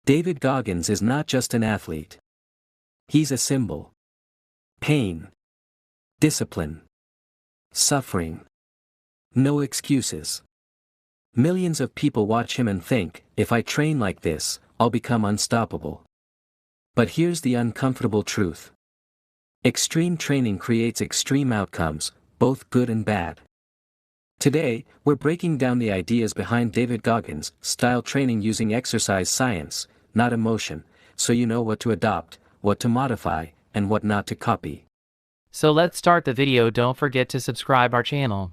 David Goggins is not just an athlete. He's a symbol. Pain. Discipline. Suffering. No excuses. Millions of people watch him and think, if I train like this, I'll become unstoppable. But here's the uncomfortable truth. Extreme training creates extreme outcomes, both good and bad. Today, we're breaking down the ideas behind David Goggins' style training using exercise science, not emotion, so you know what to adopt, what to modify, and what not to copy. So let's start the video. Don't forget to subscribe our channel.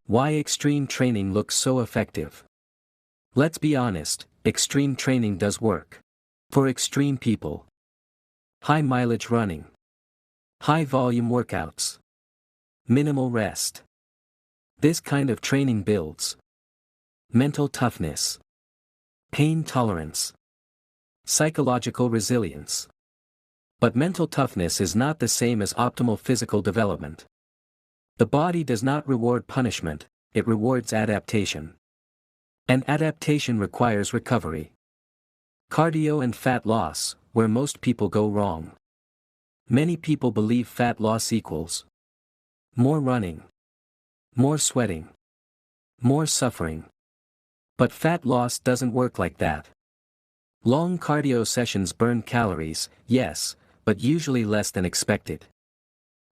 Why extreme training looks so effective. Let's be honest, extreme training does work. For extreme people. High mileage running. High volume workouts. Minimal rest. This kind of training builds mental toughness, pain tolerance, psychological resilience. But mental toughness is not the same as optimal physical development. The body does not reward punishment, it rewards adaptation. And adaptation requires recovery. Cardio and fat loss, where most people go wrong. Many people believe fat loss equals more running, more sweating, more suffering. But fat loss doesn't work like that. Long cardio sessions burn calories, yes, but usually less than expected.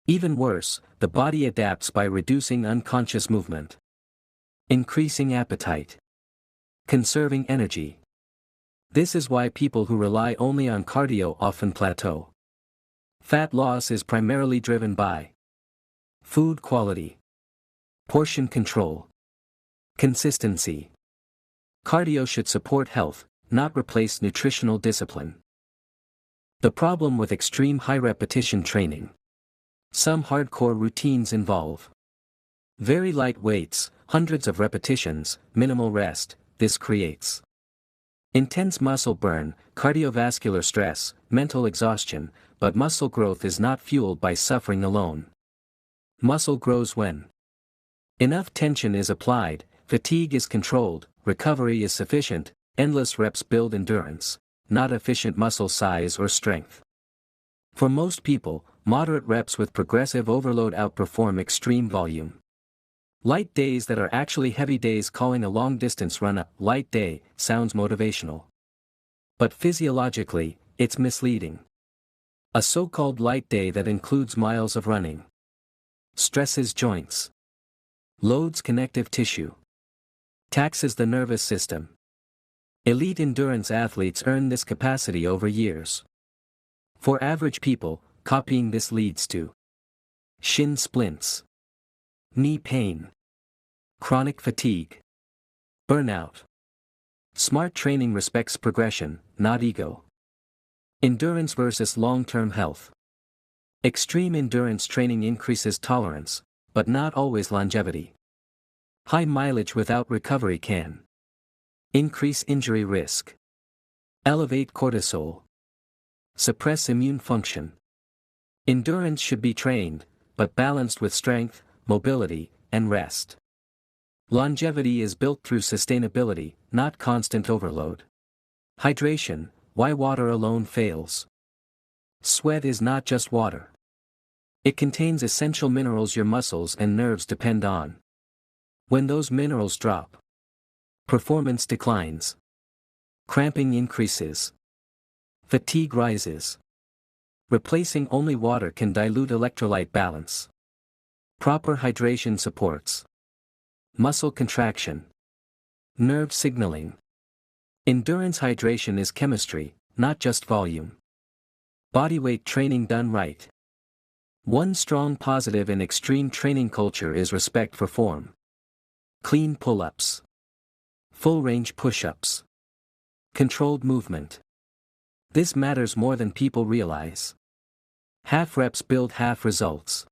Even worse, the body adapts by reducing unconscious movement, increasing appetite, conserving energy. This is why people who rely only on cardio often plateau. Fat loss is primarily driven by food quality, portion control, consistency. Cardio should support health, not replace nutritional discipline. The problem with extreme high-repetition training. Some hardcore routines involve very light weights, hundreds of repetitions, minimal rest. This creates intense muscle burn, cardiovascular stress, mental exhaustion, but muscle growth is not fueled by suffering alone. Muscle grows when enough tension is applied, fatigue is controlled, recovery is sufficient. Endless reps build endurance, not efficient muscle size or strength. For most people, moderate reps with progressive overload outperform extreme volume. Light days that are actually heavy days. Calling a long-distance run a light day sounds motivational. But physiologically, it's misleading. A so-called light day that includes miles of running stresses joints, loads connective tissue, taxes the nervous system. Elite endurance athletes earn this capacity over years. For average people, copying this leads to shin splints, knee pain, chronic fatigue, burnout. Smart training respects progression, not ego. Endurance versus long-term health. Extreme endurance training increases tolerance, but not always longevity. High mileage without recovery can increase injury risk, elevate cortisol, suppress immune function. Endurance should be trained, but balanced with strength, mobility, and rest. Longevity is built through sustainability, not constant overload. Hydration, why water alone fails. Sweat is not just water. It contains essential minerals your muscles and nerves depend on. When those minerals drop, performance declines. Cramping increases. Fatigue rises. Replacing only water can dilute electrolyte balance. Proper hydration supports muscle contraction, nerve signaling. Endurance hydration is chemistry, not just volume. Bodyweight training done right. One strong positive in extreme training culture is respect for form. Clean pull-ups. Full-range push-ups. Controlled movement. This matters more than people realize. Half reps build half results.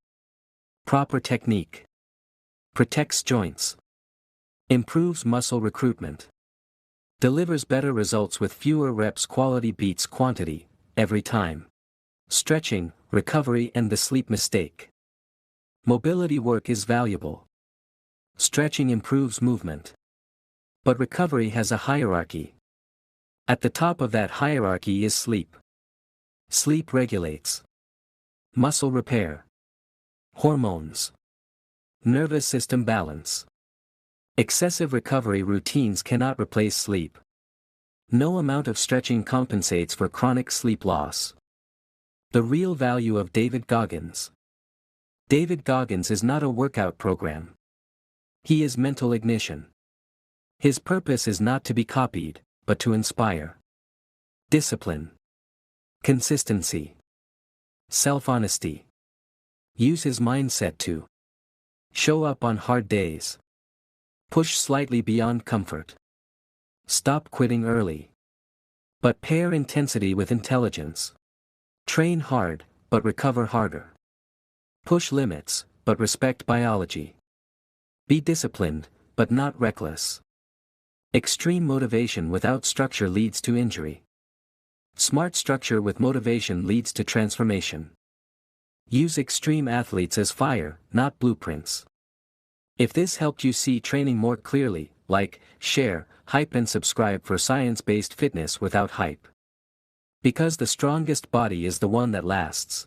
Proper technique. Protects joints. Improves muscle recruitment. Delivers better results with fewer reps. Quality beats quantity, every time. Stretching, recovery and the sleep mistake. Mobility work is valuable. Stretching improves movement. But recovery has a hierarchy. At the top of that hierarchy is sleep. Sleep regulates muscle repair, hormones, nervous system balance. Excessive recovery routines cannot replace sleep. No amount of stretching compensates for chronic sleep loss. The real value of David Goggins. David Goggins is not a workout program. He is mental ignition. His purpose is not to be copied, but to inspire. Discipline. Consistency. Self-honesty. Use his mindset to show up on hard days. Push slightly beyond comfort. Stop quitting early. But pair intensity with intelligence. Train hard, but recover harder. Push limits, but respect biology. Be disciplined, but not reckless. Extreme motivation without structure leads to injury. Smart structure with motivation leads to transformation. Use extreme athletes as fire, not blueprints. If this helped you see training more clearly, like, share, hype and subscribe for science-based fitness without hype. Because the strongest body is the one that lasts.